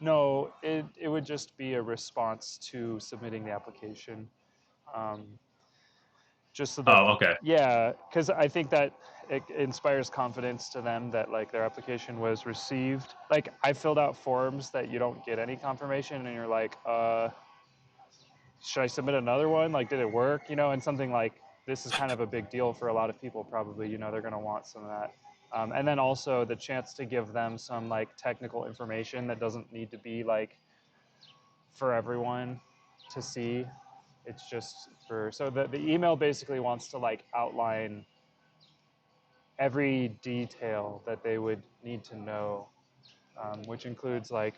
No, it would just be a response to submitting the application. Um, just so that, Oh, okay. yeah, because I think that it inspires confidence to them that like their application was received. Like I filled out forms that you don't get any confirmation, and you're like, should I submit another one? Like, did it work? You know, and something like this is kind of a big deal for a lot of people. Probably, you know, they're going to want some of that. And then also the chance to give them some like technical information that doesn't need to be like for everyone to see. It's just for, so the email basically wants to like outline every detail that they would need to know, which includes like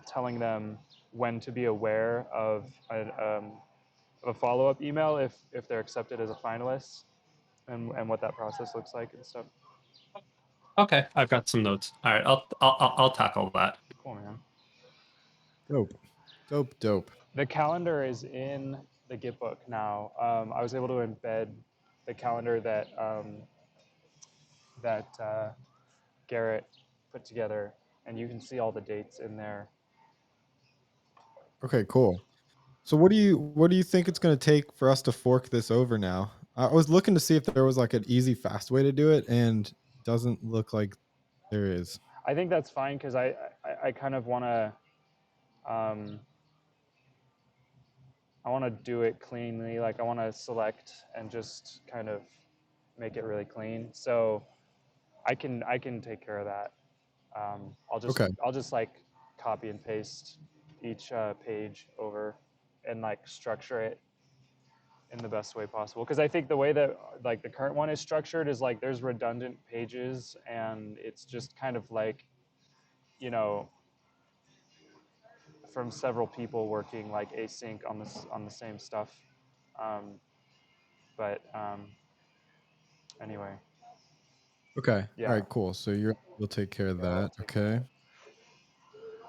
telling them when to be aware of a follow-up email if they're accepted as a finalist, and what that process looks like and stuff. Okay, I've got some notes. All right, I'll tackle that. Cool, man. Dope. Dope. The calendar is in the Gitbook now. I was able to embed the calendar that Garrett put together, and you can see all the dates in there. Okay, cool. So what do you think it's going to take for us to fork this over now? I was looking to see if there was like an easy, fast way to do it, and doesn't look like there is. I think that's fine because I kind of want to um, I want to do it cleanly. Like I want to select and just kind of make it really clean. So I can take care of that. Okay. I'll just like copy and paste each page over and like structure it in the best way possible. Because I think the way that like the current one is structured is like there's redundant pages, and it's just kind of like, you know, from several people working like async on the same stuff. Um, but anyway, Okay. All yeah, right, cool. So you'll take care of that. Okay.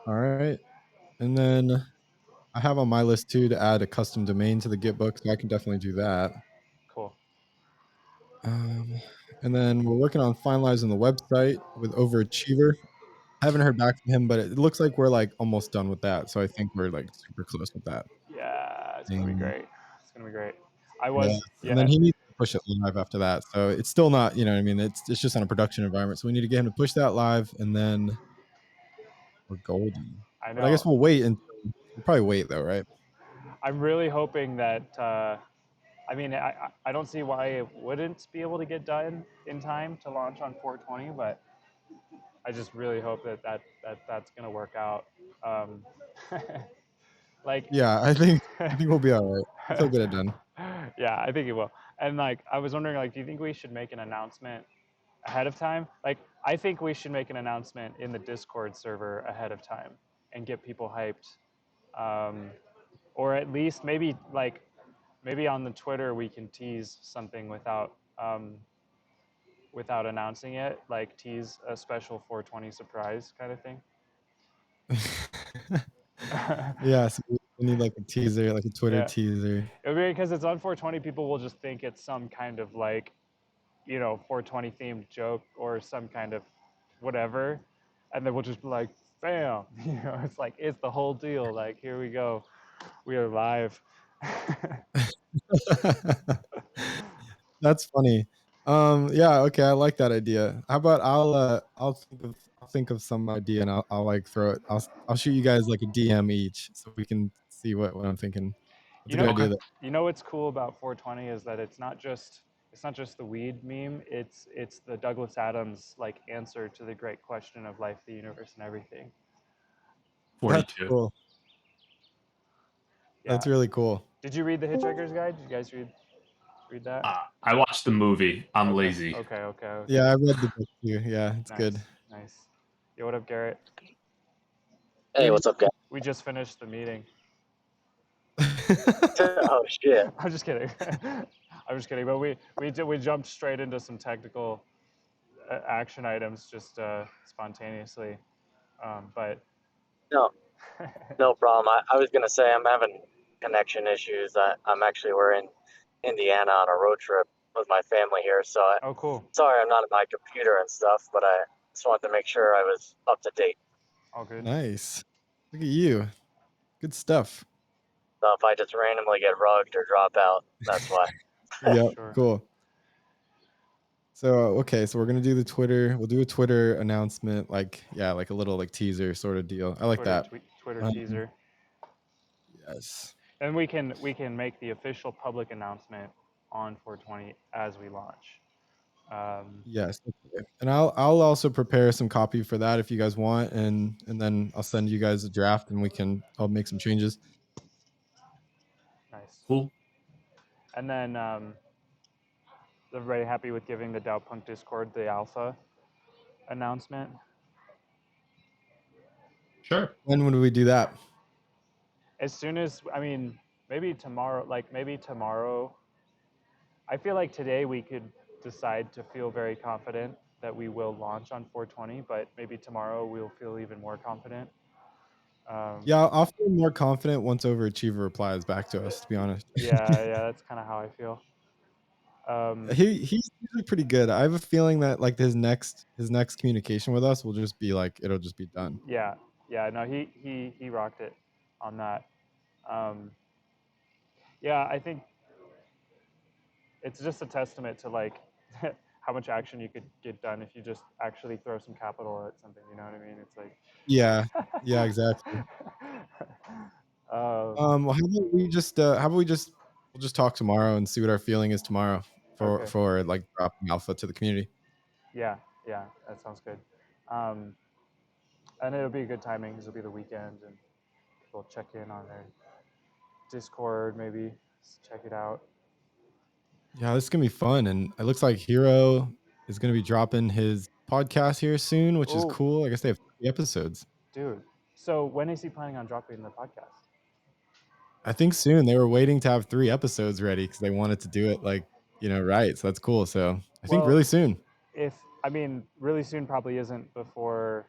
All right. And then I have on my list too to add a custom domain to the Gitbook, so I can definitely do that. cool. Um, and then we're working on finalizing the website with Overachiever. I haven't heard back from him, but it looks like we're like almost done with that. So I think we're like super close with that. Yeah, it's gonna be And great. It's gonna be great. I yeah, was, and then yeah, he needs to push it live after that. So it's still not, you know what I mean? It's just on a production environment. So we need to get him to push that live, and then we're golden. I But I guess know. we'll probably wait though, right? I'm really hoping that. I mean, I don't see why it wouldn't be able to get done in time to launch on 420, but I just really hope that's gonna work out. Um, like, Yeah, I think we'll be all right. He'll get it done. yeah, I think it will. And like, I was wondering, like, do you think we should make an announcement ahead of time? Like, I think we should make an announcement in the Discord server ahead of time and get people hyped. Um, or at least maybe on the Twitter we can tease something without announcing it, like tease a special 420 surprise kind of thing. Yeah, so we need like a teaser, like a Twitter Yeah, teaser. because it's on 420, people will just think it's some kind of like, 420 themed joke or some kind of whatever, and then we'll just be like, bam, it's like it's the whole deal. Like, here we go, we are live. That's funny. Yeah, okay, I like that idea. How about I'll think of some idea and I'll like throw it. I'll shoot you guys like a DM each so we can see what I'm thinking. It's You a good know, Okay. idea. what's cool about 420 is that it's not just the weed meme. It's the Douglas Adams like answer to the great question of life, the universe, and everything. That's 42. cool. Yeah. That's really cool. Did you read the Hitchhiker's Guide? Did you guys read that? I watched the movie. I'm Okay. lazy. Okay. Okay. Okay. Yeah, I read the book too. Yeah, it's good. Nice. Nice. Yo, what up, Garrett? Hey, what's up, guys? We just finished the meeting. Oh shit! I'm just kidding. I'm just kidding. But we jumped straight into some technical action items just spontaneously. But No, no problem. I was gonna say I'm having connection issues. We're in Indiana on a road trip with my family here, so oh, cool. sorry I'm not at my computer and stuff, but I just wanted to make sure I was up to date. All good. Nice. Look at you. Good stuff. So if I just randomly get rugged or drop out, that's why. Yeah, Sure. cool. So okay, so we're gonna do the Twitter. We'll do a Twitter announcement, like like a little like teaser sort of deal. I like that. Twitter Um, teaser. Yes. And we can make the official public announcement on 420 as we launch. Yes. Okay. And I'll also prepare some copy for that if you guys want, and then I'll send you guys a draft, and I'll make some changes. Nice. Cool. And then is everybody happy with giving the DAO Punk Discord the alpha announcement? Sure. When would we do that? As soon as, I mean, maybe tomorrow, maybe tomorrow. I feel like today we could decide to feel very confident that we will launch on 420, but maybe tomorrow we'll feel even more confident. Yeah, I'll feel more confident once Overachiever replies back to us, to be honest. yeah, that's kind of how I feel. He's usually pretty good. I have a feeling that like his next communication with us will just be like it'll just be done. Yeah, no, he rocked it on that. Yeah, I think it's just a testament to like how much action you could get done if you just actually throw some capital at something. You know what I mean? It's like Yeah, exactly. Well, how about we just we'll just talk tomorrow and see what our feeling is tomorrow Okay. for like dropping alpha to the community. Yeah, that sounds good. And it'll be a good timing because it'll be the weekend and people check in on their Discord, maybe check it out. Yeah, this is gonna be fun, and it looks like Hiro is gonna be dropping his podcast here soon, which is Oh, cool. I guess they have 3 episodes. dude. So when is he planning on dropping the podcast? I think soon. They were waiting to have 3 episodes ready because they wanted to do it like right. So that's cool. So I think Well, really soon. I mean, really soon probably isn't before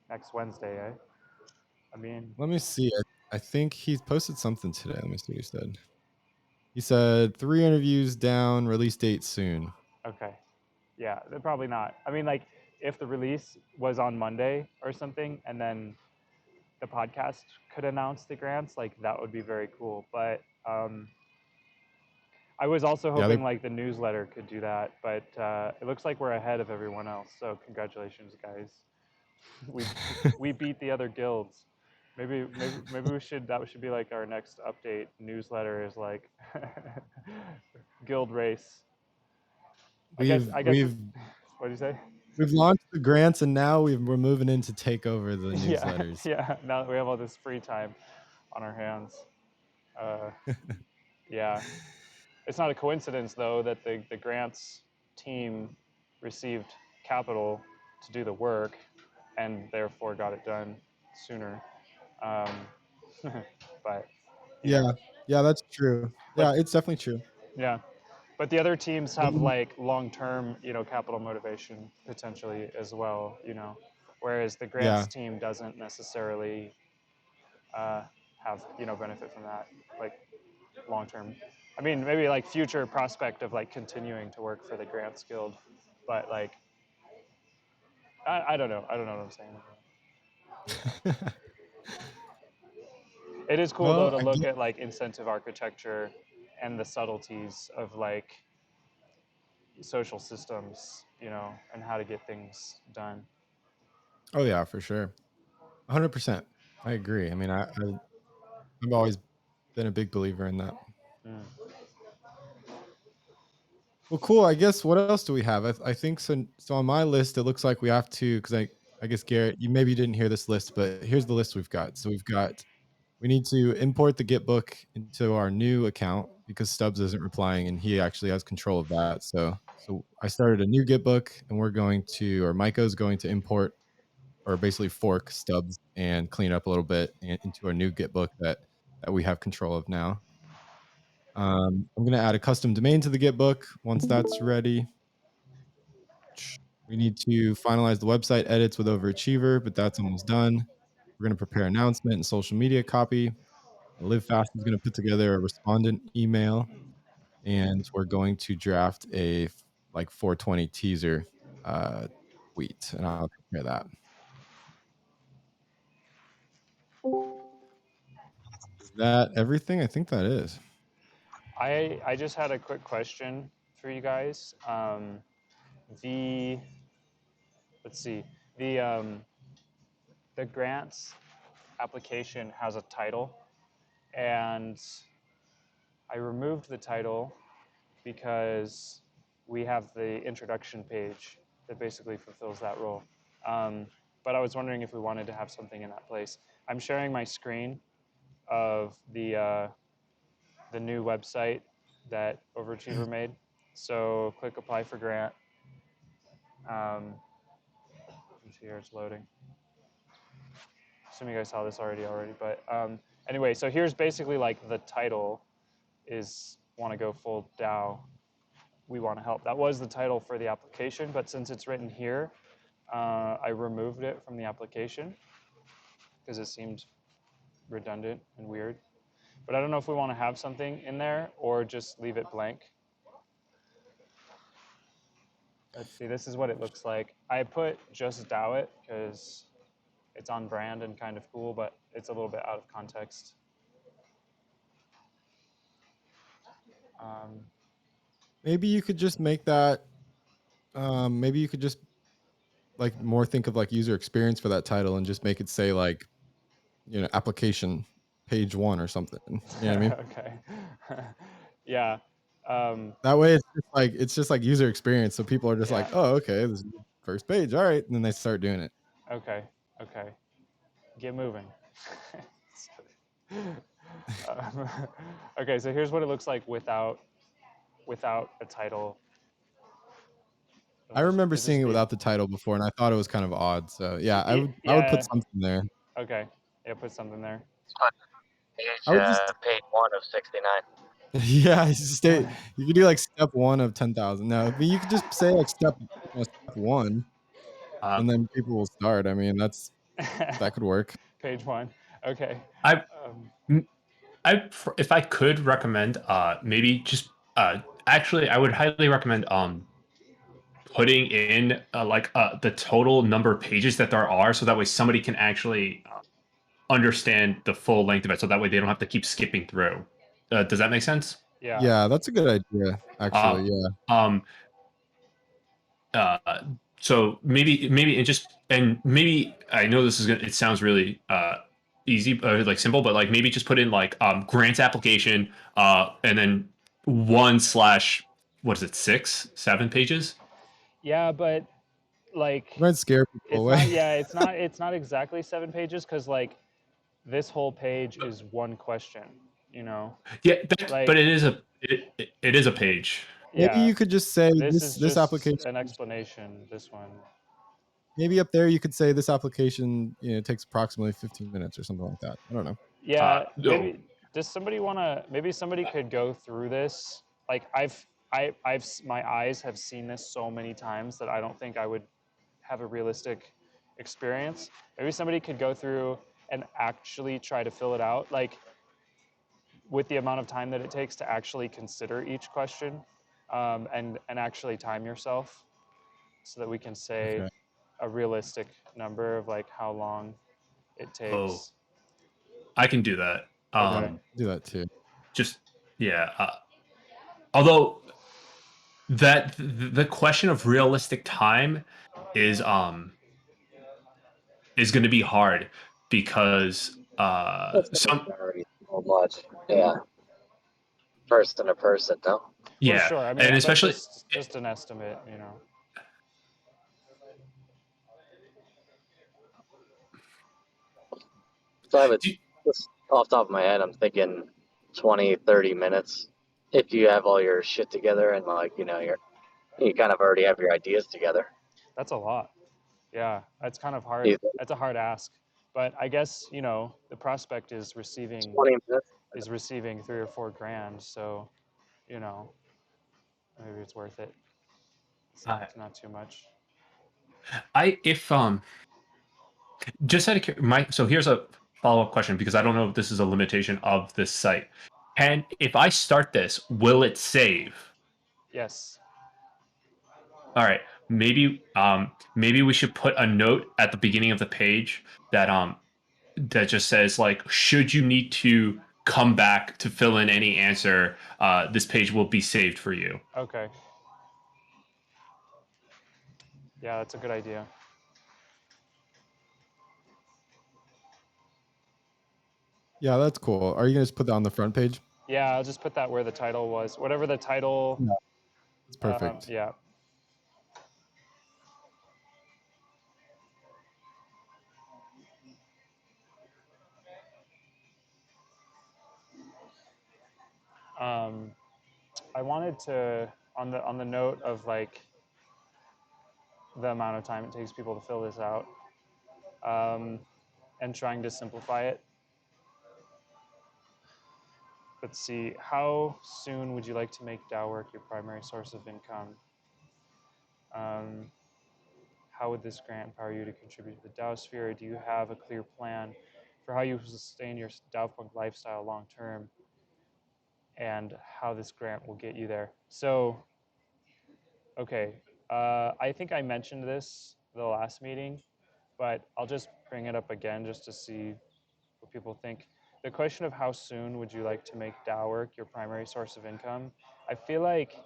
next Wednesday, eh? I mean, Let me see. I think he's posted something today. Let me see what he said. He said 3 interviews down, release date soon. okay. Yeah, they're probably not. I mean, like, if the release was on Monday or something, and then the podcast could announce the grants, like, that would be very cool. But I was also Yeah, they hoping, like, the newsletter could do that. But it looks like we're ahead of everyone else. So congratulations, guys. we beat the other guilds. Maybe that should be like our next update newsletter is like guild race. I guess we've what do you say? we've launched the grants, and now we're moving in to take over the Yeah, newsletters. yeah. Now that we have all this free time on our hands. Yeah. It's not a coincidence though that the grants team received capital to do the work and therefore got it done sooner. Um, but you know, Yeah, that's true. but Yeah, it's definitely true. yeah, but the other teams have Um, like long-term, capital motivation potentially as well, whereas the grants yeah. team doesn't necessarily have benefit from that, like long-term. I mean, maybe like future prospect of like continuing to work for the grants guild, but like I don't know. I don't know what I'm saying. It is cool though Well, to I look get at like incentive architecture and the subtleties of like social systems, and how to get things done. Oh yeah, for sure. 100%. I agree. I mean, I've always been a big believer in that. Mm. Well, cool. I guess what else do we have? I think so. So on my list, it looks like we have to because I guess Garrett, you maybe didn't hear this list, but here's the list we've got. So we need to import the gitbook into our new account because Stubbs isn't replying and he actually has control of that. So I started a new gitbook and or myco is going to import or basically fork Stubbs and clean up a little bit into our new gitbook that we have control of now. I'm going to add a custom domain to the gitbook once that's ready. We need to finalize the website edits with Overachiever, but that's almost done. We're going to prepare announcement and social media copy. Live Fast is going to put together a respondent email, and we're going to draft a like 420 teaser tweet, and I'll prepare that. that everything? I think that is. I just had a quick question for you guys. Let's see, the grants application has a title, and I removed the title because we have the introduction page that basically fulfills that role. But I was wondering if we wanted to have something in that place. I'm sharing my screen of the new website that Overachiever made. So click apply for grant. Let's see here, it's loading. Assuming you guys saw this already, but anyway, so here's basically like the title is want to go full DAO. We want to help. That was the title for the application, but since it's written here, I removed it from the application because it seemed redundant and weird. But I don't know if we want to have something in there or just leave it blank. Let's see, this is what it looks like. I put just DAO it because it's on brand and kind of cool, but it's a little bit out of context. Maybe you could just make that. Maybe you could just like more think of like user experience for that title and just make it say like, application page 1 or something. You know what I mean? Okay. Yeah. That way it's just like user experience. So people are just like, Yeah. oh, okay, this is the first page. All right. And then they start doing it. Okay. Okay. Get moving. Okay, so here's what it looks like without a title. I remember Is this seeing it the? without the title before, and I thought it was kind of odd. So yeah, I would Yeah. put something there. Okay. Yeah, put something there. I would just Page 1 of 69. yeah, you could do like step 1 of 10,000. No, but you could just say like step 1, and then people will start. I mean, that could work. Page 1. Okay. If I could recommend, maybe just actually, I would highly recommend putting in the total number of pages that there are, so that way somebody can actually understand the full length of it. So that way they don't have to keep skipping through. Does that make sense? Yeah. Yeah, that's a good idea. Actually, yeah. So maybe maybe I know this is gonna. It sounds really easy, like simple, but like maybe just put in like grant application, and then 1/ what is it, 6, 7 pages? Yeah, but like Might scare people it's away. not. Yeah, it's not exactly 7 pages because like this whole page is one question. You know. Yeah, Like but it is a page. Maybe yeah. you could just say This is this just application. an explanation. This one. Maybe up there you could say this application, takes approximately 15 minutes or something like that. I don't know. Yeah, No. maybe does somebody want to maybe somebody could go through this? Like my eyes have seen this so many times that I don't think I would have a realistic experience. Maybe somebody could go through and actually try to fill it out like with the amount of time that it takes to actually consider each question, and actually time yourself so that we can say Okay. a realistic number of like how long it Oh, takes. I can do that. Okay. Do that too. Just yeah. Although that the question of realistic time is going to be hard because That's going to some vary so much. Yeah. Person to person, no? For yeah, sure. I mean, and but especially just an estimate, you know. So I would, do, just off the top of my head, I'm thinking 20, 30 minutes. If you have all your shit together and like, you kind of already have your ideas together. That's a lot. Yeah, that's kind of hard. You That's a hard ask. But I guess, you know, the prospect is 20 minutes. receiving 3 or 4 grand, so, you know, maybe it's worth it. It's not too much. I if just out of so here's a follow-up question because I don't know if this is a limitation of this site. And if I start this, will it save? Yes. All right, maybe we should put a note at the beginning of the page that that just says like, should you need to come back to fill in any answer, this page will be saved for you. Okay. Yeah, that's a good idea. Yeah, that's cool. Are you gonna just put that on the front page? Yeah, I'll just put that where the title was. Whatever the title. Yeah, it's perfect. Yeah. I wanted to, on the note of like the amount of time it takes people to fill this out, and trying to simplify it. Let's see, how soon would you like to make DAO work your primary source of income? How would this grant empower you to contribute to the DAOsphere? Do you have a clear plan for how you sustain your DAOpunk lifestyle long term, and how this grant will get you there? So, okay, I think I mentioned this the last meeting, but I'll just bring it up again just to see what people think. The question of how soon would you like to make DAO work your primary source of income, I feel like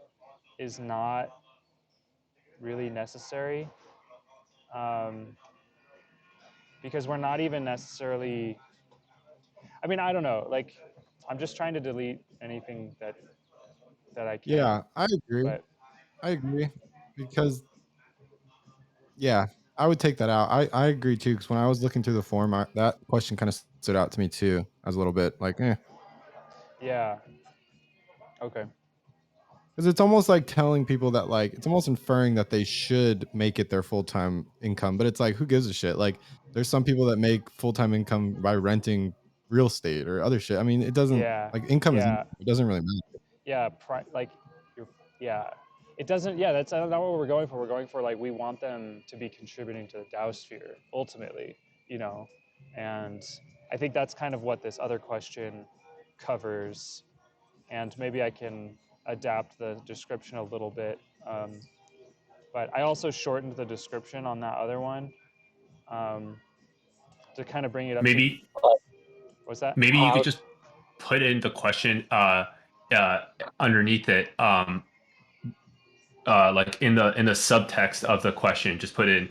is not really necessary, because we're not even necessarily, I mean, I don't know, like, I'm just trying to delete anything that I can. Yeah, I agree. But I agree because yeah, I would take that out. I agree too because when I was looking through the form, that question kind of stood out to me too as a little bit like, yeah, okay. because it's almost like telling people that like it's almost inferring that they should make it their full-time income, but it's like who gives a shit? Like there's some people that make full-time income by renting real estate or other shit. I mean, it doesn't Yeah, like income is yeah, income. It doesn't really matter. yeah, like, you're, yeah. It doesn't, yeah, that's not what we're going for. We're going for, like, we want them to be contributing to the DAOsphere, ultimately, you know? And I think that's kind of what this other question covers. And maybe I can adapt the description a little bit. But I also shortened the description on that other one, to kind of bring it up to, Maybe what's that? maybe you How could just put in the question underneath it, like in the subtext of the question, just put in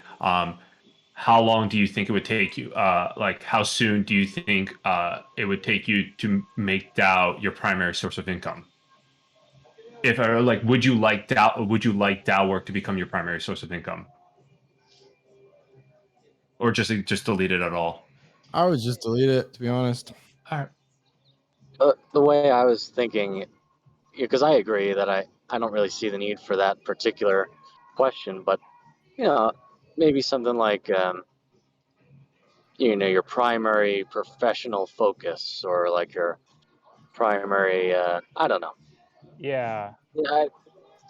how long do you think it would take you? Like how soon do you think it would take you to make DAO your primary source of income? If like, would you like DAO work to become your primary source of income, or just delete it at all? I would just delete it to be honest. All right. the way I was thinking, because I agree that I don't really see the need for that particular question, but you know, maybe something like your primary professional focus or like your primary I don't know. Yeah. Yeah, I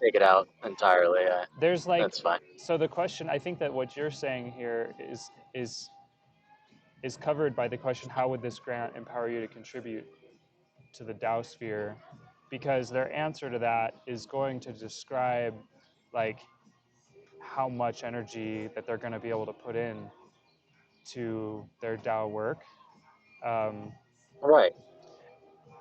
take it out entirely. There's like, That's fine. so the question, I think that what you're saying here is covered by the question, how would this grant empower you to contribute to the DAOsphere? Because their answer to that is going to describe like how much energy that they're going to be able to put in to their DAO work. Right.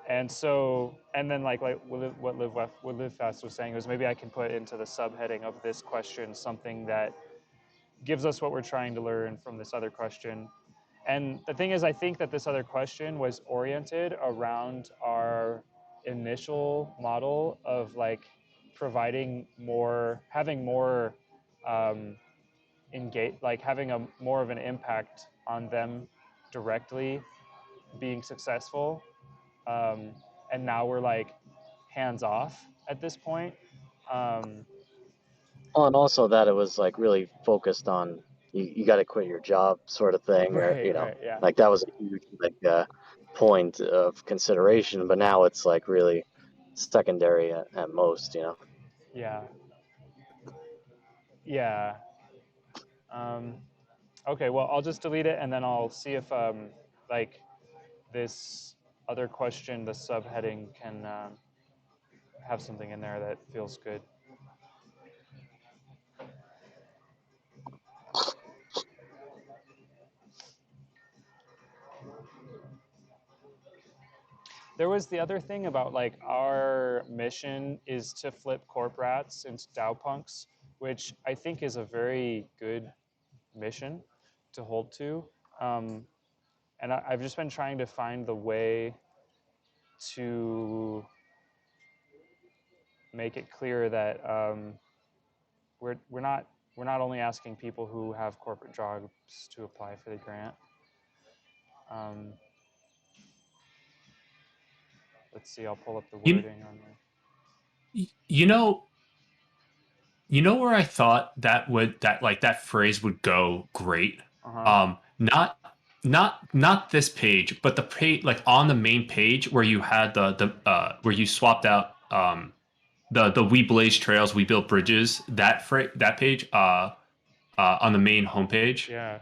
And so, and then like what Live Fast was saying was maybe I can put into the subheading of this question something that gives us what we're trying to learn from this other question. And the thing is, I think that this other question was oriented around our initial model of like providing more, having more engage, like having a more of an impact on them directly being successful. And now we're like hands off at this point. Oh, and also that it was like really focused on you got to quit your job sort of thing, or Right, right, yeah, like that was a huge like point of consideration. But now it's like really secondary at most. yeah, yeah. Um, okay, well, I'll just delete it and then I'll see if like this other question, the subheading, can have something in there that feels good. There was the other thing about like our mission is to flip corp rats into DAO punks, which I think is a very good mission to hold to. And I've just been trying to find the way to make it clear that we're not only asking people who have corporate jobs to apply for the grant. Let's see, I'll pull up the You, wording on there. you know, you know where I thought that phrase would go great. Uh-huh. Not not this page, but the page like on the main page where you had the where you swapped out the we blaze trails, we build bridges, that page on the main homepage. Yeah.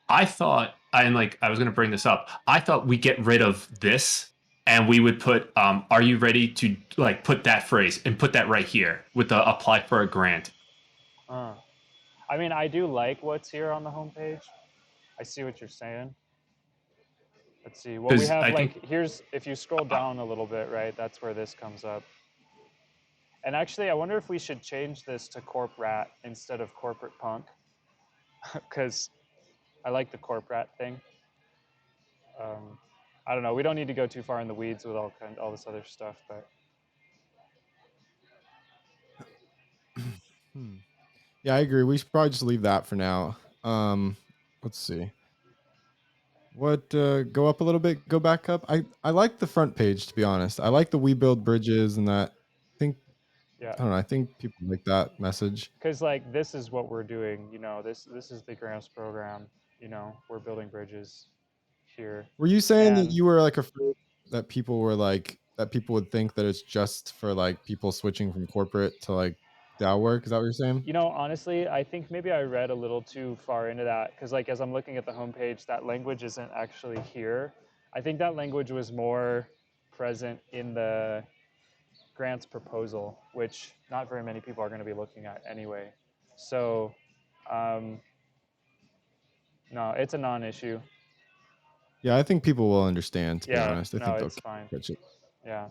I thought, and like I was going to bring this up, I thought we get rid of this and we would put are you ready to like put that phrase and put that right here with the apply for a grant. I mean, I do like what's here on the homepage. I see what you're saying. Let's see. Well, we Because have I think like, here's, if you scroll down a little bit, right, that's where this comes up. And actually, I wonder if we should change this to corp rat instead of corporate punk, because I like the corp rat thing. I don't know. We don't need to go too far in the weeds with all this other stuff, but Yeah, I agree. We should probably just leave that for now. Let's see. What go up a little bit, go back up. I like the front page, to be honest. I like the we build bridges and that. I think yeah, I don't know, I think people like that message. because like this is what we're doing. You know, this is the grants program. You know, we're building bridges here, Were you saying that and you were like afraid that people were like that people would think that it's just for like people switching from corporate to like DAO work? Is that what you're saying? you know, honestly, I think maybe I read a little too far into that because, like, as I'm looking at the homepage, that language isn't actually here. I think that language was more present in the grants proposal, which not very many people are going to be looking at anyway. So, um, no, it's a non-issue. Yeah, I think people will understand, to be Yeah, honest. I no, think they'll it's fine. catch it. Yeah.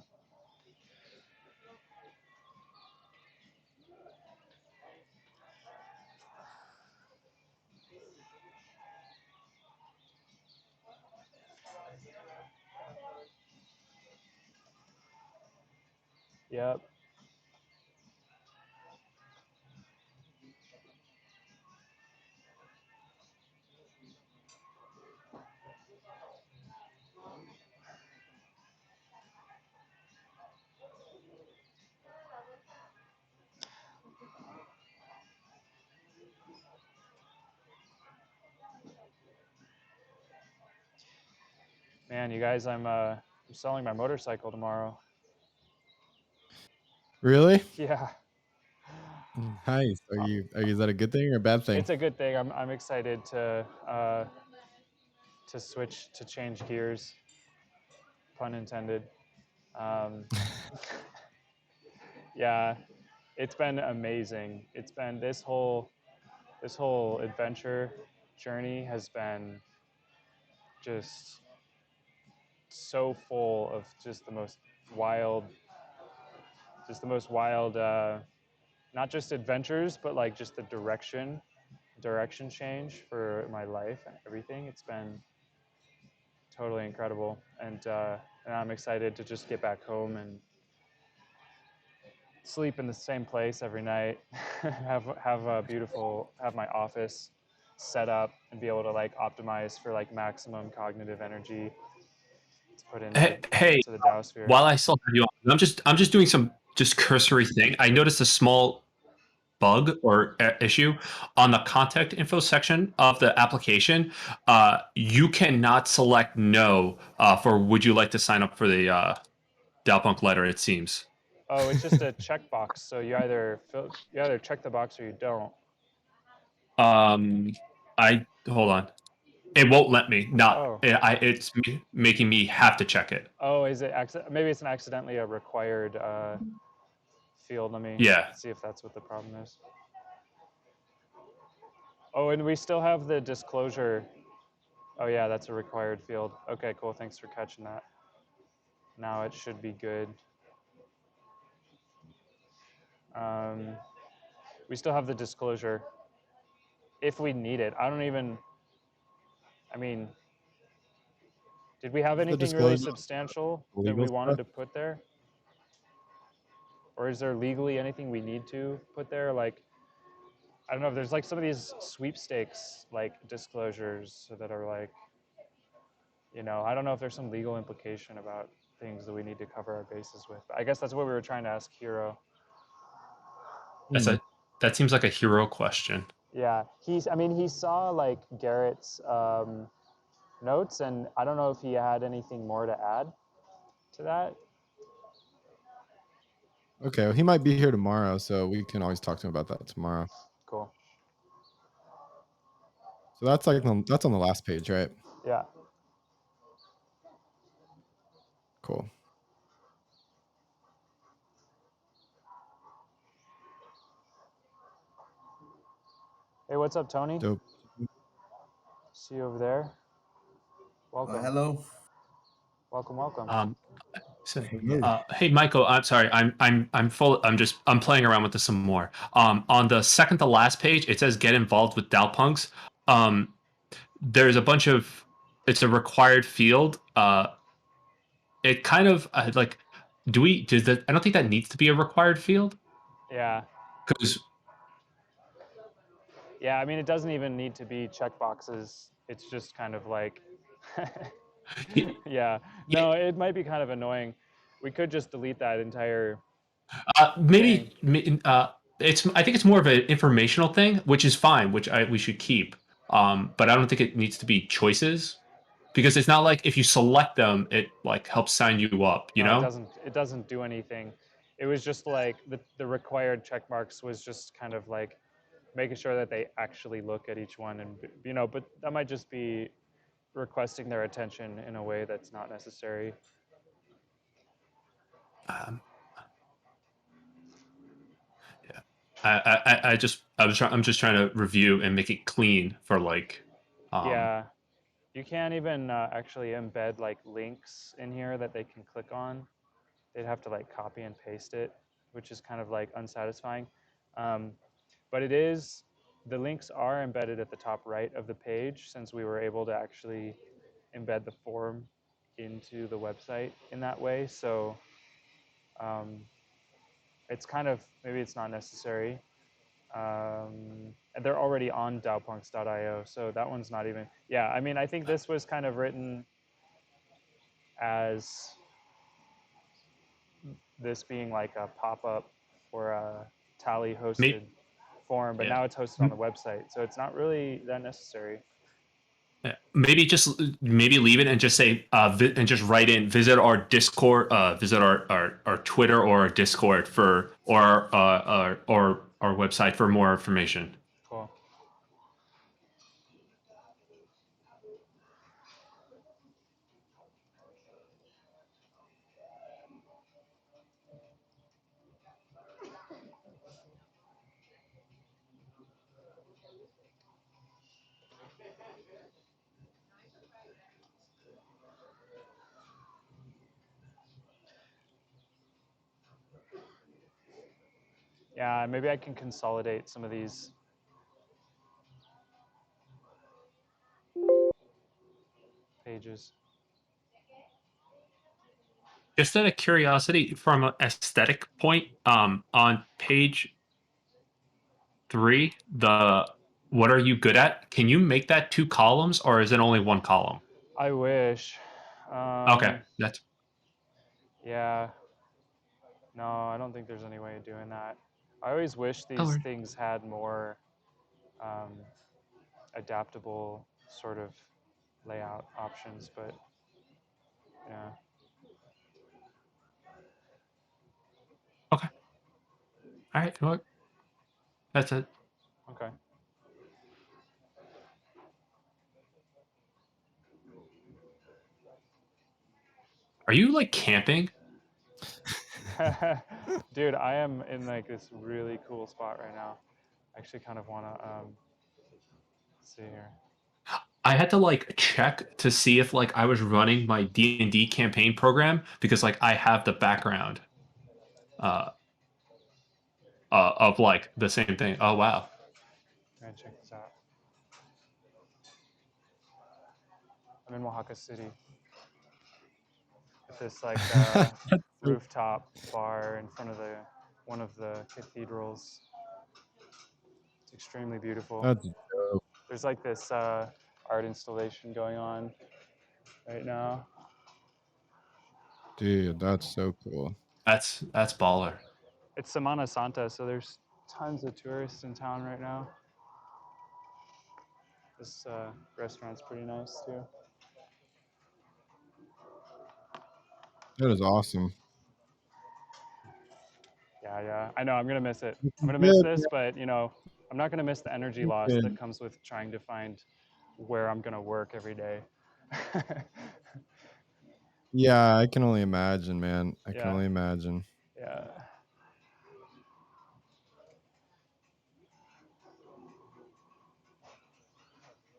Yep. Man, you guys, I'm selling my motorcycle tomorrow. Really? Yeah. Nice. Is that a good thing or a bad thing? It's a good thing. I'm excited to switch to change gears, pun intended. Um, yeah, it's been amazing. It's been this whole adventure journey has been just so full of just the most wild, not just adventures, but like just the direction change for my life and everything. It's been totally incredible, and I'm excited to just get back home and sleep in the same place every night, have my office set up and be able to like optimize for like maximum cognitive energy to put hey, into the DAOsphere. while I still have you on, I'm just doing some just cursory thing. I noticed a small bug or issue on the contact info section of the application. You cannot select no for would you like to sign up for the Dalpunk letter, it seems. Oh, it's just a checkbox. So you either check the box or you don't. I hold on. It won't let me. Not. Oh, It's making me have to check it. oh, is it maybe it's an accidentally a required field. Let me Yeah. see if that's what the problem is. Oh, and we still have the disclosure. Oh yeah, that's a required field. Okay, cool. Thanks for catching that. Now it should be good. We still have the disclosure if we need it. I mean, did we have Is the anything really disclosure substantial that legal we wanted stuff? to put there? Or is there legally anything we need to put there? Like, I don't know if there's like some of these sweepstakes like disclosures that are like, you know, I don't know if there's some legal implication about things that we need to cover our bases with. But I guess that's what we were trying to ask Hiro. That seems like a Hiro question. Yeah, I mean, he saw like Garrett's notes, and I don't know if he had anything more to add to that. Okay, well, he might be here tomorrow, so we can always talk to him about that tomorrow. Cool. So that's like that's on the last page, right? Yeah. Cool. Hey, what's up, Tony? Dope. See you over there. Welcome. Hello. Welcome. So, Hello. hey, Michael, I'm sorry. I'm playing around with this some more. On the second to last page, it says get involved with DAOpunks. There's a bunch of, it's a required field. It kind of like, I don't think that needs to be a required field. Yeah. Because Yeah, I mean, it doesn't even need to be checkboxes. It's just kind of like, yeah. No, it might be kind of annoying. We could just delete that entire maybe thing. I think it's more of an informational thing, which is fine, which we should keep. But I don't think it needs to be choices, because it's not like if you select them, it like helps sign you up. You No, know? it doesn't do anything. It was just like the required check marks was just kind of like making sure that they actually look at each one, and you know, but that might just be requesting their attention in a way that's not necessary. Yeah. I'm just trying to review and make it clean for like. Yeah, you can't even actually embed like links in here that they can click on. They'd have to like copy and paste it, which is kind of like unsatisfying. But the links are embedded at the top right of the page, since we were able to actually embed the form into the website in that way. So it's kind of, maybe it's not necessary. And they're already on DAOpunks.io, so that one's not even, yeah, I mean, I think this was kind of written as this being like a pop-up or a Tally hosted form, but now it's hosted on the website, so it's not really that necessary. Maybe leave it and just say and just write in visit our Discord, visit our Twitter or our Discord or our website for more information. Cool. Yeah, maybe I can consolidate some of these pages. Just out of curiosity, from an aesthetic point, on page 3, the what are you good at? Can you make that 2 columns, or is it only 1 column? I wish. Okay, that's Yeah. No, I don't think there's any way of doing that. I always wish these things had more adaptable sort of layout options, but yeah. okay. All right, well, that's it. Okay. Are you like camping? Dude, I am in like this really cool spot right now. I actually kind of want to see here. I had to like check to see if like I was running my D&D campaign program because like I have the background uh, of like the same thing. Oh wow. All right, check this out. I'm in Oaxaca City. At this like rooftop bar in front of one of the cathedrals. It's extremely beautiful. That's dope. There's like this art installation going on right now. Dude, that's so cool. That's baller. It's Semana Santa, so there's tons of tourists in town right now. This restaurant's pretty nice too. That is awesome. Yeah. I know I'm gonna miss it. I'm Looking gonna miss good, this, but you know, I'm not gonna miss the energy man. loss Good. that comes with trying to find where I'm gonna work every day. Yeah, I can only imagine, man. I can Yeah. only imagine. Yeah.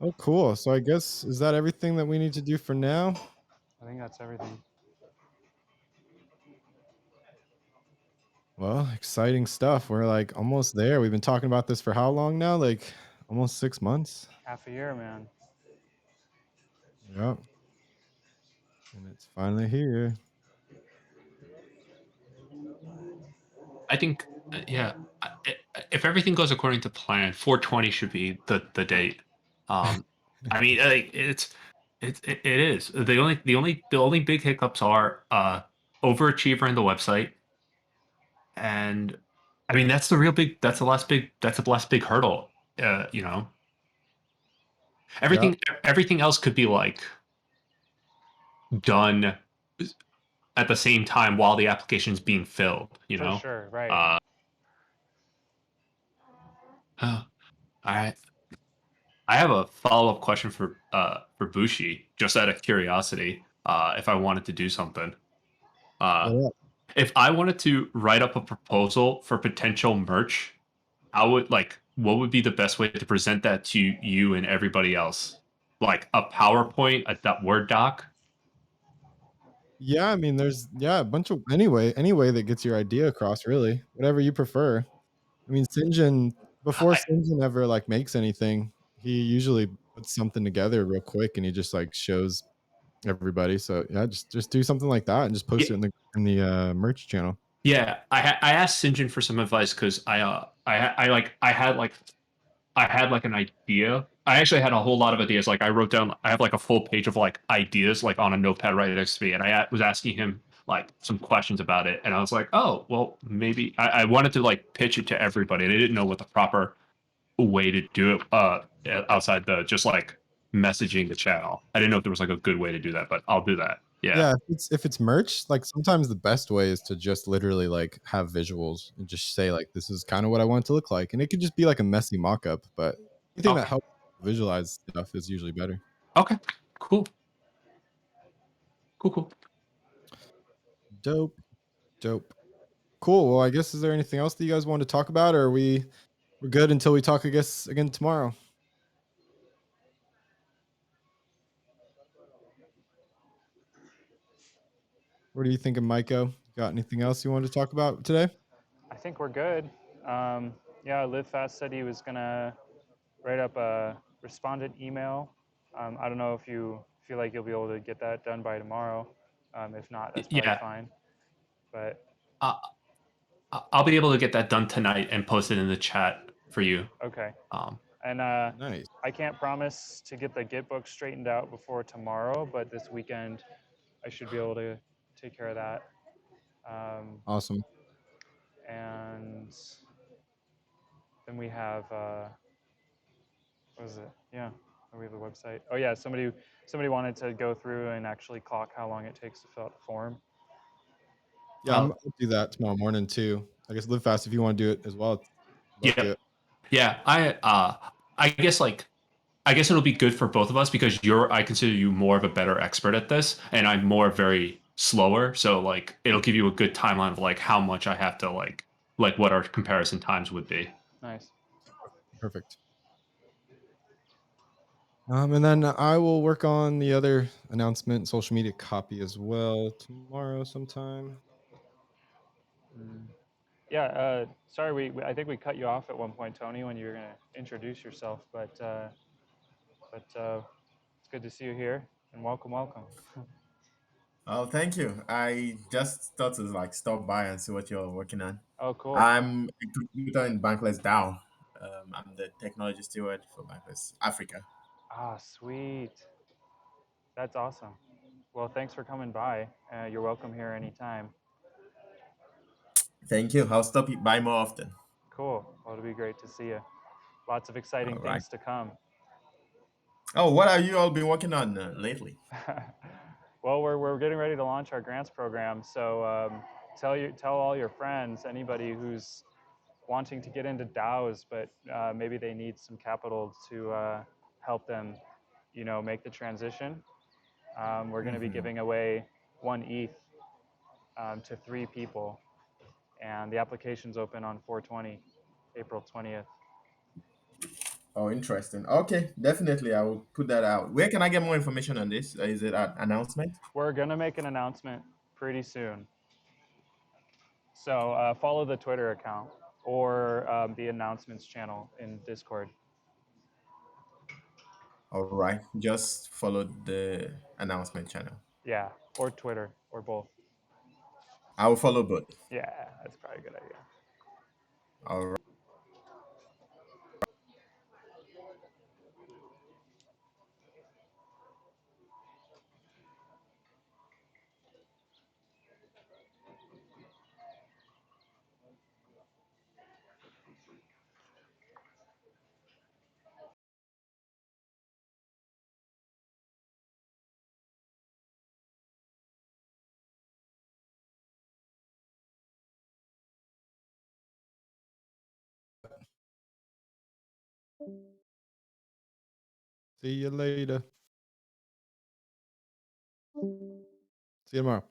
Oh, cool. So I guess, is that everything that we need to do for now? I think that's everything. Well, exciting stuff. We're like almost there. We've been talking about this for how long now? Like almost 6 months. Half a year, man. Yep. And it's finally here. I think yeah. If everything goes according to plan, 420 should be the date. I mean, like, it is the only big hiccups are overachiever in the website, and I mean that's the last big hurdle. You know, Yep. everything else could be like done at the same time while the application's being filled. You For know, sure, right. uh, all right. I have a follow-up question for Bushi, just out of curiosity, if I wanted to do something. Uh, What up? if I wanted to write up a proposal for potential merch, what would be the best way to present that to you and everybody else? Like a PowerPoint, a Word doc? Yeah, I mean, there's a bunch of any way that gets your idea across, really, whatever you prefer. I mean, Sinjin before I, Sinjin ever like makes anything, he usually puts something together real quick and he just like shows everybody. So yeah, just do something like that and just yeah, post it in the merch channel. yeah. I asked Sinjin for some advice because I had like an idea. I actually had a whole lot of ideas. Like I wrote down, I have like a full page of like ideas, like on a notepad right next to me, and was asking him like some questions about it, and I was like, oh, well, maybe I wanted to like pitch it to everybody, and I didn't know what the proper way to do it outside the just like messaging the channel. I didn't know if there was like a good way to do that, but I'll do that. Yeah. Yeah, if it's merch, like sometimes the best way is to just literally like have visuals and just say like this is kind of what I want it to look like. And it could just be like a messy mock-up, but anything that Okay. helps visualize stuff is usually better. Okay. Cool. Cool. Dope. Dope. Cool. Well, I guess is there anything else that you guys want to talk about, or we're good until we talk, I guess, again tomorrow? What are you thinking, Myco? Got anything else you wanted to talk about today? I think we're good. Yeah, Live Fast said he was gonna write up a respondent email. I don't know if you feel like you'll be able to get that done by tomorrow. If not, that's probably Yeah. fine. But Uh, I'll be able to get that done tonight and post it in the chat for you. okay. Um, And Nice. I can't promise to get the gitbook straightened out before tomorrow, but this weekend I should be able to take care of that. Awesome. And then we have what is it? Yeah, we have a website. Oh yeah, somebody wanted to go through and actually clock how long it takes to fill out the form. Yeah, uh, I'll do that tomorrow morning too. I guess Live Fast if you want to do it as well. Both do yeah, it. yeah. I guess it'll be good for both of us because I consider you more of a better expert at this, and I'm more very slower. So like, it'll give you a good timeline of like how much I have to like what our comparison times would be. Nice. Perfect. And then I will work on the other announcement, social media copy as well tomorrow sometime. Yeah, sorry, I think we cut you off at one point, Tony, when you were going to introduce yourself, but it's good to see you here, and welcome. Oh, thank you. I just thought to like stop by and see what you're working on. Oh, cool. I'm a contributor in Bankless DAO. I'm the technology steward for Bankless Africa. Ah, sweet. That's awesome. Well, thanks for coming by. You're welcome here anytime. Thank you. I'll stop by more often. Cool. Well, it'll be great to see you. Lots of exciting All right. things to come. Oh, what have you all been working on lately? Well, we're getting ready to launch our grants program. So tell all your friends, anybody who's wanting to get into DAOs, but maybe they need some capital to help them, make the transition. We're going to be giving away 1 ETH to 3 people, and the application's open on 4/20, April 20th. Oh, interesting. Okay, definitely. I will put that out. Where can I get more information on this? Is it an announcement? We're going to make an announcement pretty soon. So follow the Twitter account or the announcements channel in Discord. All right. Just follow the announcement channel. Yeah, or Twitter, or both. I will follow both. Yeah, that's probably a good idea. All right. See you later. See you tomorrow.